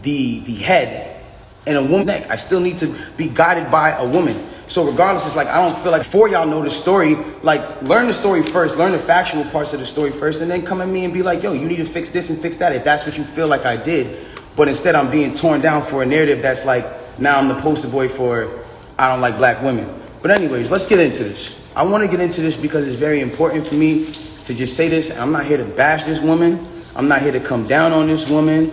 the head and a woman's neck. I still need to be guided by a woman. So regardless, it's like, I don't feel like before y'all know the story, like learn the story first, learn the factual parts of the story first, and then come at me and be like, yo, you need to fix this and fix that if that's what you feel like I did. But instead I'm being torn down for a narrative that's like, now I'm the poster boy for I don't like black women. But anyways, let's get into this. I want to get into this because it's very important for me to just say this. I'm not here to bash this woman. I'm not here to come down on this woman.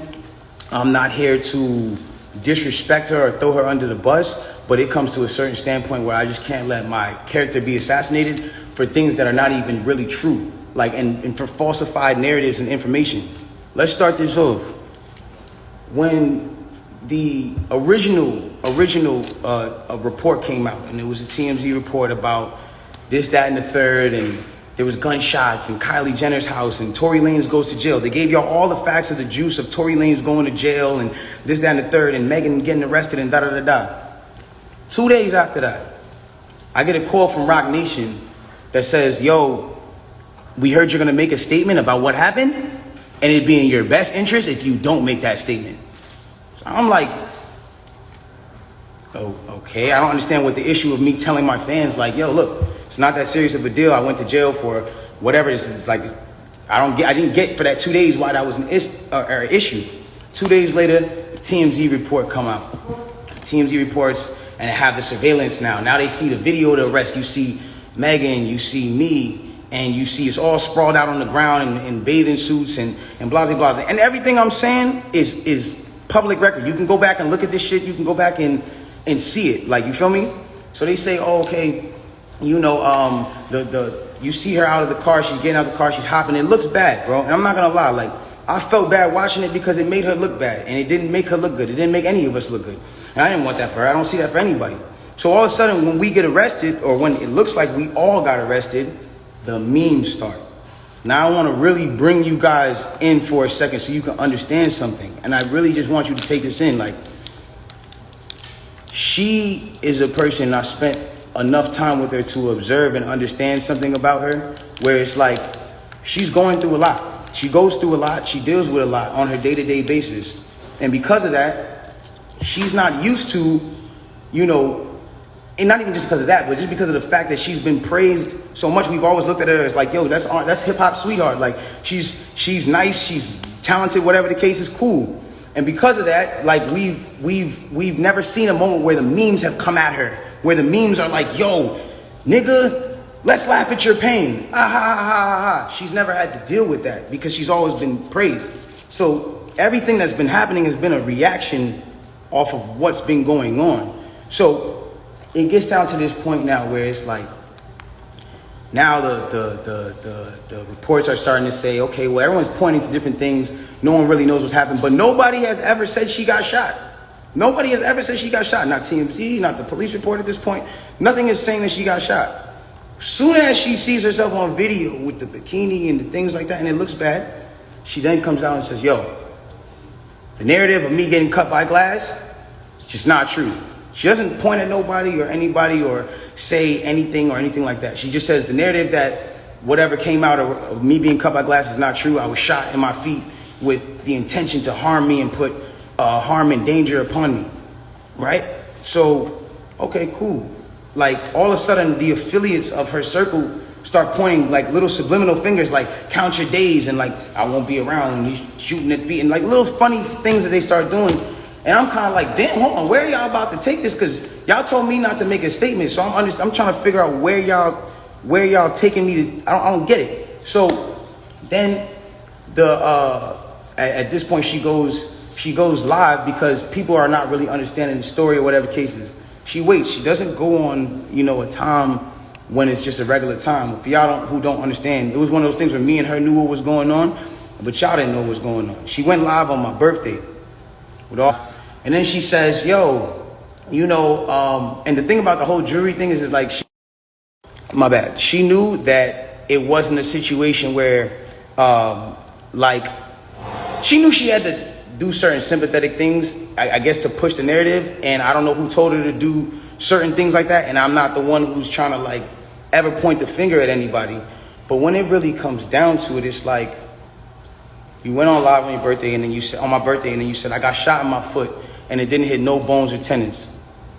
I'm not here to disrespect her or throw her under the bus. But it comes to a certain standpoint where I just can't let my character be assassinated for things that are not even really true. Like, and for falsified narratives and information. Let's start this off. When the original report came out, and it was a TMZ report about this, that, and the third, and there was gunshots in Kylie Jenner's house, and Tory Lanez goes to jail. They gave y'all all the facts of the juice of Tory Lanez going to jail, and this, that, and the third, and Megan getting arrested, and da-da-da-da. 2 days after that, I get a call from Rock Nation that says, yo, we heard you're going to make a statement about what happened, and it'd be in your best interest if you don't make that statement. So I'm like, oh, okay. I don't understand what the issue of me telling my fans, like, yo, look, it's not that serious of a deal. I went to jail for whatever. It's like, I didn't get for that 2 days why that was an issue. 2 days later, the TMZ report come out. TMZ reports, and have the surveillance now. Now they see the video of the arrest. You see Megan, you see me, and you see it's all sprawled out on the ground in bathing suits and blah, blah, blah. And everything I'm saying is public record. You can go back and look at this shit. You can go back and see it. Like, you feel me? So they say, oh, okay, you know, you see her out of the car. She's getting out of the car. She's hopping. It looks bad, bro. And I'm not going to lie. Like, I felt bad watching it because it made her look bad. And it didn't make her look good. It didn't make any of us look good. And I didn't want that for her. I don't see that for anybody. So all of a sudden, when we get arrested, or when it looks like we all got arrested, the memes start. Now I want to really bring you guys in for a second so you can understand something. And I really just want you to take this in. Like, she is a person I spent enough time with her to observe and understand something about her, where it's like, she's going through a lot. She goes through a lot. She deals with a lot on her day-to-day basis. And because of that, she's not used to, you know, and not even just because of that, but just because of the fact that she's been praised so much. We've always looked at her as like, yo, that's hip hop sweetheart. Like, she's nice, she's talented, whatever the case is, cool. And because of that, like, we've never seen a moment where the memes have come at her, where the memes are like, yo, nigga, let's laugh at your pain. Ah, ha, ha, ha, ha. She's never had to deal with that because she's always been praised. So everything that's been happening has been a reaction off of what's been going on. So it gets down to this point now where it's like, now the reports are starting to say, okay, well, everyone's pointing to different things. No one really knows what's happened, but nobody has ever said she got shot. Nobody has ever said she got shot. Not TMZ, not the police report at this point. Nothing is saying that she got shot. Soon as she sees herself on video with the bikini and the things like that, and it looks bad, she then comes out and says, yo, the narrative of me getting cut by glass, it's just not true. She doesn't point at nobody or anybody or say anything or anything like that. She just says the narrative that whatever came out of me being cut by glass is not true. I was shot in my feet with the intention to harm me and put harm and danger upon me, right? So, okay, cool. Like, all of a sudden, the affiliates of her circle start pointing like little subliminal fingers, like count your days and like I won't be around and you shooting at feet and like little funny things that they start doing. And I'm kind of like, damn, hold on, where are y'all about to take this? Because y'all told me not to make a statement, so I'm trying to figure out where y'all taking me to. I don't get it. So then at this point she goes live because people are not really understanding the story or whatever cases. She waits. She doesn't go on, you know, a time when it's just a regular time. For y'all who don't understand, it was one of those things where me and her knew what was going on, but y'all didn't know what was going on. She went live on my birthday with all, and then she says, yo, you know, and the thing about the whole jury thing is like, my bad. She knew that it wasn't a situation where, like, she knew she had to do certain sympathetic things, I guess, to push the narrative. And I don't know who told her to do certain things like that. And I'm not the one who's trying to like ever point the finger at anybody. But when it really comes down to it, it's like, You went on live on your birthday, and then you said, on my birthday, and then you said, I got shot in my foot, and it didn't hit no bones or tendons.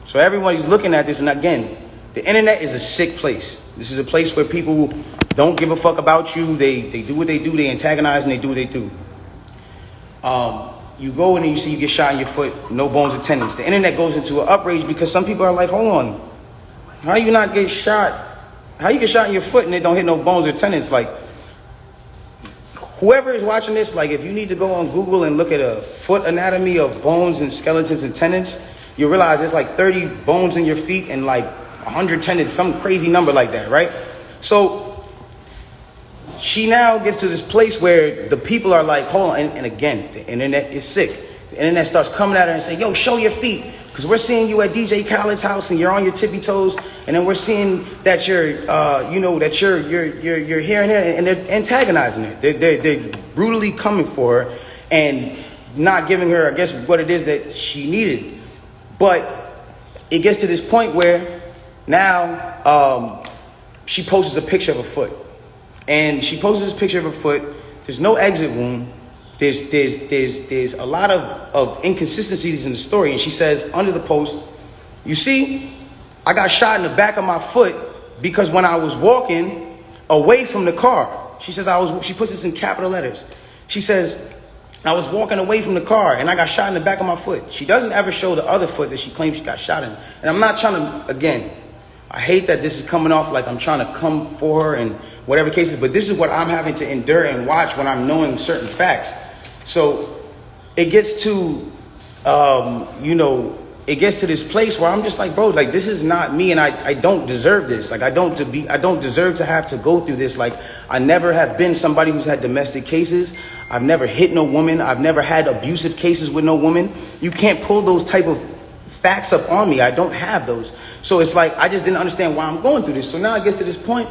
So everybody's looking at this, and again, the internet is a sick place. This is a place where people don't give a fuck about you. They do what they do. They antagonize, and they do what they do. You go in and you see you get shot in your foot, no bones or tendons. The internet goes into an outrage because some people are like, hold on, how you not get shot? How you get shot in your foot and it don't hit no bones or tendons? Like, whoever is watching this, like, if you need to go on Google and look at a foot anatomy of bones and skeletons and tendons, you realize there's like 30 bones in your feet and like 100 tendons, some crazy number like that, right? So she now gets to this place where the people are like, hold on, and again, the internet is sick. The internet starts coming at her and saying, yo, show your feet, because we're seeing you at DJ Khaled's house and you're on your tippy toes, and then we're seeing that you're, that you're here and there, and they're antagonizing her. They're brutally coming for her and not giving her, I guess, what it is that she needed. But it gets to this point where now she posts a picture of a foot. And she posts this picture of her foot. There's no exit wound. There's a lot of inconsistencies in the story. And she says under the post, you see, I got shot in the back of my foot because when I was walking away from the car, she says she puts this in capital letters. She says, I was walking away from the car and I got shot in the back of my foot. She doesn't ever show the other foot that she claims she got shot in. And I'm not trying to, again, I hate that this is coming off like I'm trying to come for her and whatever cases, but this is what I'm having to endure and watch when I'm knowing certain facts. So it gets to, it gets to this place where I'm just like, bro, like, this is not me, and I don't deserve this. Like, I don't deserve to have to go through this. Like, I never have been somebody who's had domestic cases. I've never hit no woman. I've never had abusive cases with no woman. You can't pull those type of facts up on me. I don't have those. So it's like, I just didn't understand why I'm going through this. So now it gets to this point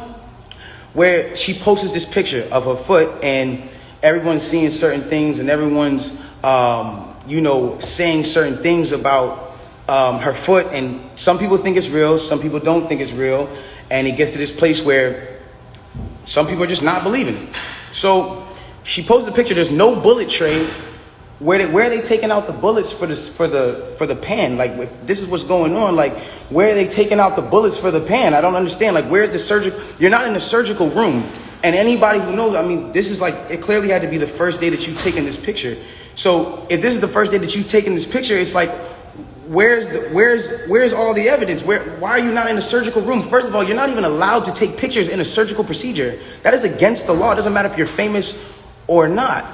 where she posts this picture of her foot and everyone's seeing certain things and everyone's, saying certain things about her foot. And some people think it's real. Some people don't think it's real. And it gets to this place where some people are just not believing it. So she posted a picture. There's no bullet tray. Where are they taking out the bullets for the pan? Like, if this is what's going on, like, where are they taking out the bullets for the pan? I don't understand. Like, where's the surgical? You're not in the surgical room. And anybody who knows, I mean, this is like, it clearly had to be the first day that you've taken this picture. So if this is the first day that you've taken this picture, it's like, where's all the evidence? Why are you not in the surgical room? First of all, you're not even allowed to take pictures in a surgical procedure. That is against the law. It doesn't matter if you're famous or not.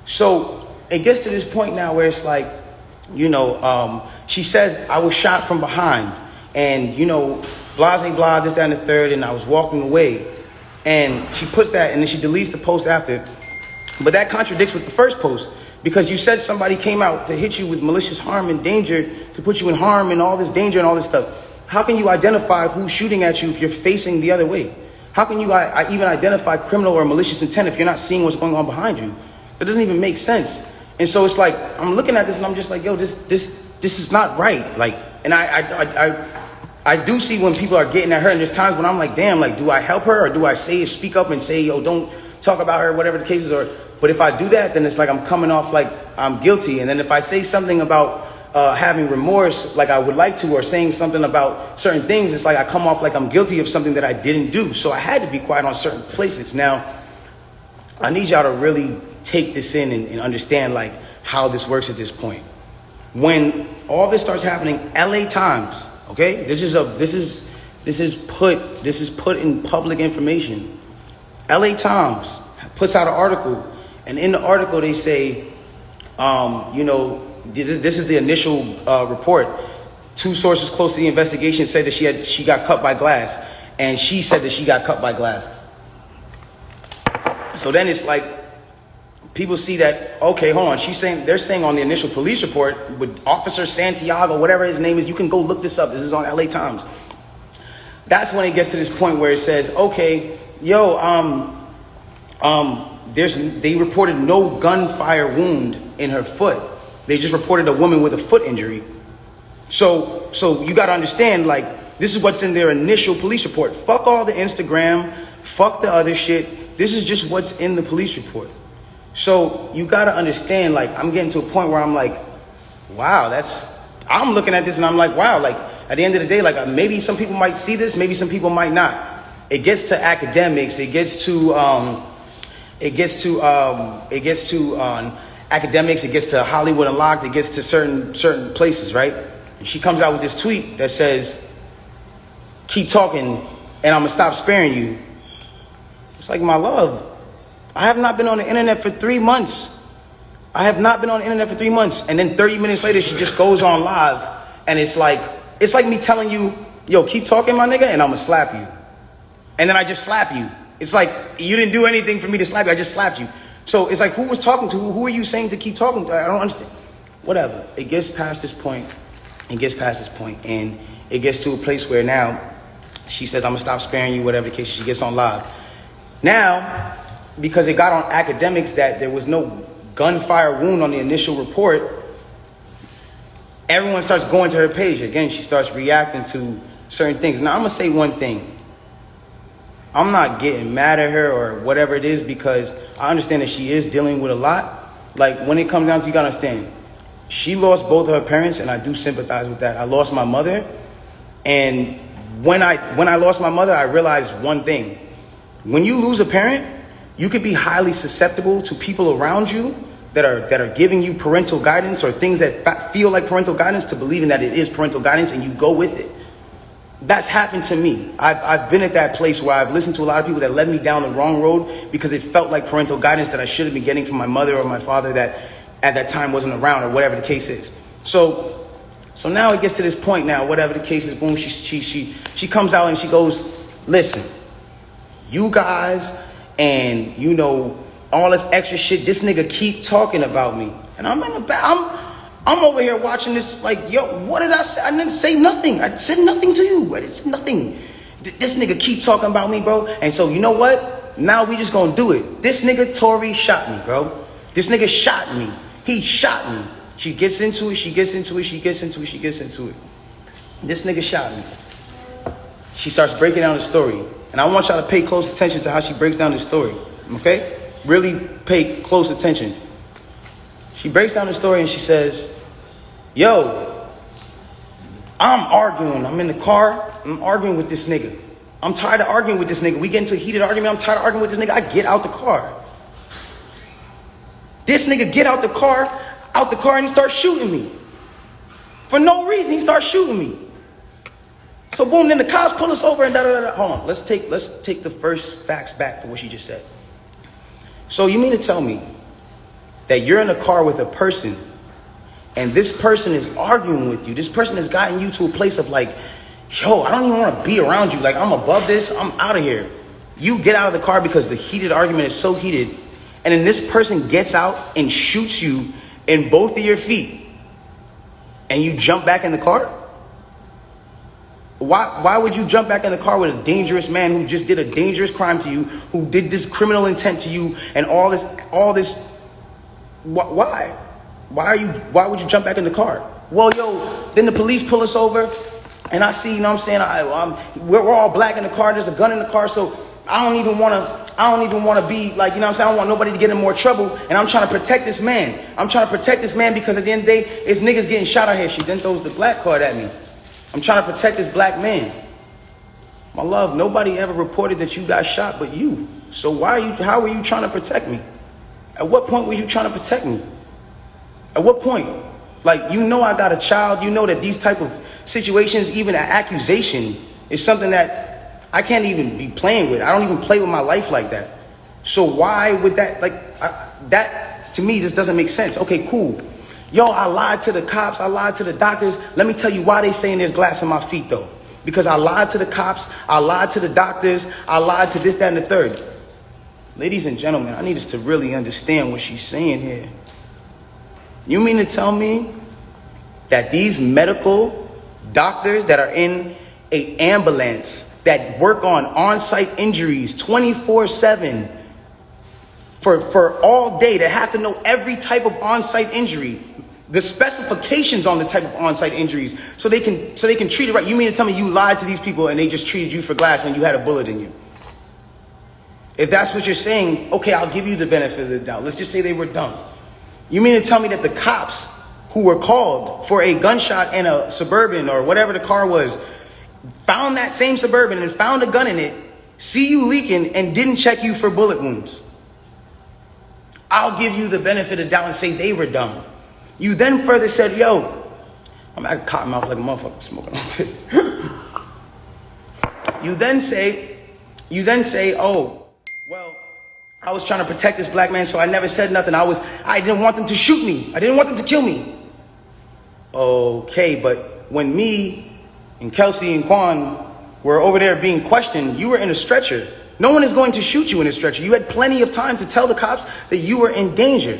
So it gets to this point now where it's like, she says, I was shot from behind and, blah, blah, blah, this, that, and the third, and I was walking away. And she puts that, and then she deletes the post after. But that contradicts with the first post, because you said somebody came out to hit you with malicious harm and danger, to put you in harm and all this danger and all this stuff. How can you identify who's shooting at you if you're facing the other way? How can you even identify criminal or malicious intent if you're not seeing what's going on behind you? That doesn't even make sense. And so it's like, I'm looking at this and I'm just like, yo, this is not right. Like, and I do see when people are getting at her, and there's times when I'm like, damn, like, do I help her or do I speak up and say, yo, don't talk about her, whatever the case is? But if I do that, then it's like I'm coming off like I'm guilty. And then if I say something about having remorse, like I would like to, or saying something about certain things, it's like I come off like I'm guilty of something that I didn't do. So I had to be quiet on certain places. Now, I need y'all to really take this in and understand like how this works at this point. When all this starts happening, LA Times, okay, this is put in public information. LA Times puts out an article, and in the article they say, this is the initial report. Two sources close to the investigation said that she got cut by glass, and she said that she got cut by glass. So then it's like, people see that, okay, hold on. They're saying on the initial police report with Officer Santiago, whatever his name is, you can go look this up. This is on LA Times. That's when it gets to this point where it says, okay, they reported no gunfire wound in her foot. They just reported a woman with a foot injury. So you got to understand, like, this is what's in their initial police report. Fuck all the Instagram. Fuck the other shit. This is just what's in the police report. So you got to understand, like, I'm getting to a point where I'm like, wow, I'm looking at this and I'm like, wow, like, at the end of the day, like, maybe some people might see this, maybe some people might not. It gets to academics, it gets to academics, it gets to Hollywood Unlocked, it gets to certain places, right? And she comes out with this tweet that says, keep talking and I'm gonna stop sparing you. It's like, my love, I have not been on the internet for 3 months. And then 30 minutes later, she just goes on live. And it's like me telling you, yo, keep talking, my nigga, and I'm gonna slap you. And then I just slap you. It's like, you didn't do anything for me to slap you. I just slapped you. So it's like, who was talking to? Who are you saying to keep talking to? I don't understand. Whatever. It gets past this point. And it gets to a place where now she says, I'm gonna stop sparing you, whatever the case. She gets on live. Now, because it got on academics that there was no gunfire wound on the initial report, everyone starts going to her page. Again, she starts reacting to certain things. Now, I'm going to say one thing. I'm not getting mad at her or whatever it is, because I understand that she is dealing with a lot. Like, when it comes down to, you got to understand, she lost both of her parents, and I do sympathize with that. I lost my mother, and when I lost my mother, I realized one thing. When you lose a parent, you could be highly susceptible to people around you that are giving you parental guidance or things that feel like parental guidance, to believing that it is parental guidance, and you go with it. That's happened to me. I've been at that place where I've listened to a lot of people that led me down the wrong road because it felt like parental guidance that I should have been getting from my mother or my father that at that time wasn't around, or whatever the case is. So now it gets to this point now, whatever the case is, boom, she comes out and she goes, listen, you guys and, you know, all this extra shit, this nigga keep talking about me. And I'm in the back, I'm over here watching this like, yo, what did I say? I didn't say nothing. I said nothing to you. It's nothing. This nigga keep talking about me, bro. And so, you know what? Now we just gonna do it. This nigga Tory shot me, bro. This nigga shot me. He shot me. She gets into it. This nigga shot me. She starts breaking down the story. And I want y'all to pay close attention to how she breaks down the story. Okay? Really pay close attention. She breaks down the story and she says, yo, I'm arguing. I'm in the car. I'm arguing with this nigga. I'm tired of arguing with this nigga. We get into a heated argument. I'm tired of arguing with this nigga. I get out the car. This nigga get out the car, and he starts shooting me. For no reason, he starts shooting me. So boom, then the cops pull us over and da-da-da-da. Hold on, let's take the first facts back for what she just said. So you mean to tell me that you're in a car with a person and this person is arguing with you? This person has gotten you to a place of like, yo, I don't even want to be around you. Like, I'm above this. I'm out of here. You get out of the car because the heated argument is so heated. And then this person gets out and shoots you in both of your feet. And you jump back in the car? Why would you jump back in the car with a dangerous man who just did a dangerous crime to you, who did this criminal intent to you, and all this? Why? Why would you jump back in the car? Well, yo, then the police pull us over, and I see, you know what I'm saying? We're all black in the car. There's a gun in the car, so I don't even want to be like, you know what I'm saying? I don't want nobody to get in more trouble, and I'm trying to protect this man. Because at the end of the day, it's niggas getting shot out here. She then throws the black card at me. I'm trying to protect this black man. My love, nobody ever reported that you got shot but you. So how are you trying to protect me? At what point were you trying to protect me? At what point? Like, you know I got a child. You know that these type of situations, even an accusation, is something that I can't even be playing with. I don't even play with my life like that. So why would that, that to me just doesn't make sense. Okay, cool. Yo, I lied to the cops. I lied to the doctors. Let me tell you why they saying there's glass in my feet, though. Because I lied to the cops. I lied to the doctors. I lied to this, that, and the third. Ladies and gentlemen, I need us to really understand what she's saying here. You mean to tell me that these medical doctors that are in an ambulance that work on-site injuries 24/7 for all day, that have to know every type of on-site injury, the specifications on the type of on-site injuries, so they can treat it right? You mean to tell me you lied to these people and they just treated you for glass when you had a bullet in you? If that's what you're saying, okay, I'll give you the benefit of the doubt. Let's just say they were dumb. You mean to tell me that the cops who were called for a gunshot in a Suburban or whatever the car was, found that same Suburban and found a gun in it, see you leaking, and didn't check you for bullet wounds? I'll give you the benefit of doubt and say they were dumb. You then further said, yo, I'm at a cotton mouth like a motherfucker smoking on it. You then say, oh, well, I was trying to protect this black man, so I never said nothing. I didn't want them to shoot me. I didn't want them to kill me. Okay, but when me and Kelsey and Quan were over there being questioned, you were in a stretcher. No one is going to shoot you in a stretcher. You had plenty of time to tell the cops that you were in danger.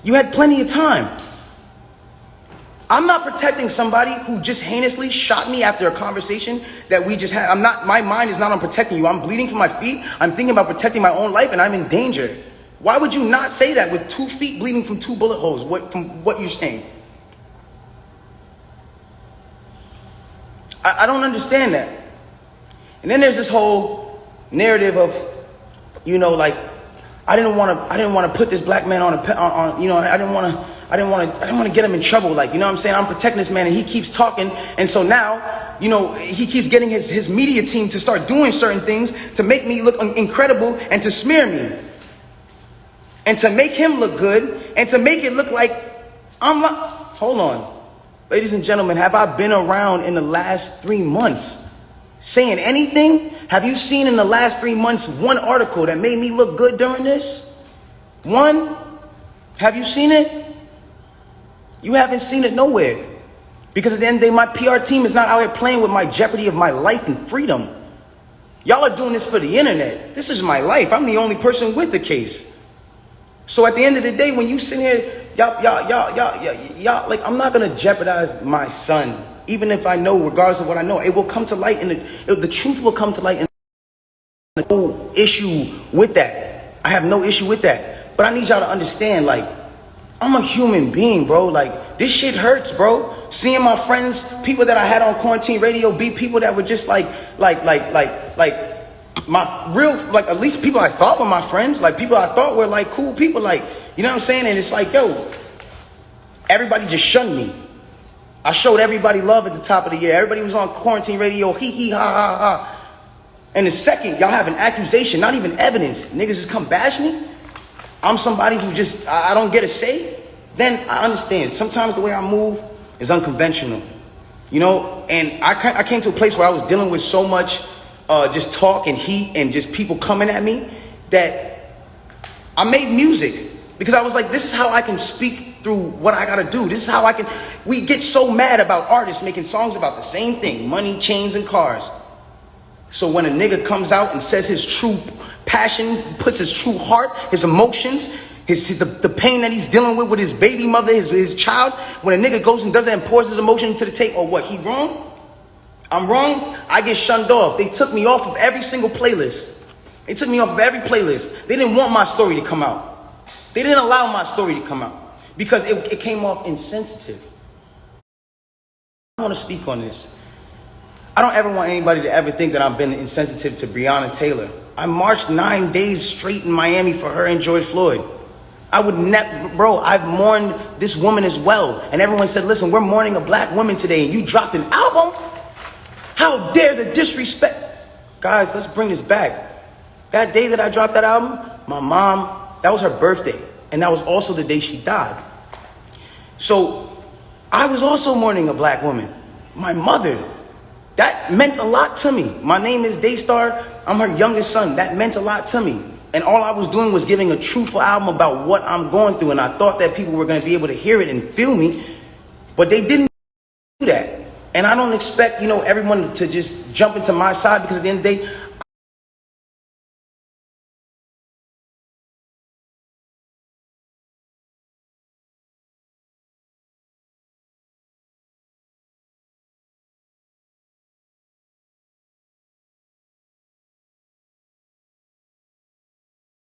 You had plenty of time. I'm not protecting somebody who just heinously shot me after a conversation that we just had. My mind is not on protecting you. I'm bleeding from my feet. I'm thinking about protecting my own life, and I'm in danger. Why would you not say that with 2 feet bleeding from 2 bullet holes? From what you're saying? I don't understand that. And then there's this whole narrative of, like, I didn't want to put this black man on I didn't want to get him in trouble. Like, I'm saying? I'm protecting this man, and he keeps talking. And so now, he keeps getting his media team to start doing certain things to make me look incredible and to smear me. And to make him look good and to make it look like I'm not. Hold on. Ladies and gentlemen, have I been around in the last 3 months saying anything? Have you seen in the last 3 months one article that made me look good during this? One? Have you seen it? You haven't seen it nowhere. Because at the end of the day, my PR team is not out here playing with my jeopardy of my life and freedom. Y'all are doing this for the internet. This is my life. I'm the only person with the case. So at the end of the day, when you sit here, y'all, like, I'm not gonna jeopardize my son, even if I know, regardless of what I know, it will come to light, and the truth will come to light. And no issue with that. I have no issue with that. But I need y'all to understand, like, I'm a human being, bro. Like, this shit hurts, bro. Seeing my friends, people that I had on quarantine radio, be people that were just like my real, like, at least people I thought were my friends, like people I thought were like cool people, like, you know what I'm saying? And it's like, yo, everybody just shunned me. I showed everybody love at the top of the year. Everybody was on quarantine radio, hee hee ha ha ha. And the second y'all have an accusation, not even evidence, niggas just come bash me. I'm somebody who just, I don't get a say. Then I understand. Sometimes the way I move is unconventional, and I came to a place where I was dealing with so much just talk and heat and just people coming at me that I made music because I was like, this is how I can speak through what I gotta do. This is how we get so mad about artists making songs about the same thing, money, chains, and cars. So when a nigga comes out and says his true passion, puts his true heart, his emotions, the pain that he's dealing with his baby mother, his child, when a nigga goes and does that and pours his emotion into the tape, or what, he wrong? I'm wrong? I get shunned off. They took me off of every single playlist. They took me off of every playlist. They didn't want my story to come out. They didn't allow my story to come out because it came off insensitive. I want to speak on this. I don't ever want anybody to ever think that I've been insensitive to Breonna Taylor. I marched 9 days straight in Miami for her and George Floyd. I would never, bro, I've mourned this woman as well. And everyone said, listen, we're mourning a black woman today, and you dropped an album? How dare the disrespect? Guys, let's bring this back. That day that I dropped that album, my mom, that was her birthday. And that was also the day she died. So I was also mourning a black woman. My mother. That meant a lot to me. My name is Daystar. I'm her youngest son. That meant a lot to me. And all I was doing was giving a truthful album about what I'm going through. And I thought that people were going to be able to hear it and feel me. But they didn't do that. And I don't expect, everyone to just jump into my side, because at the end of the day,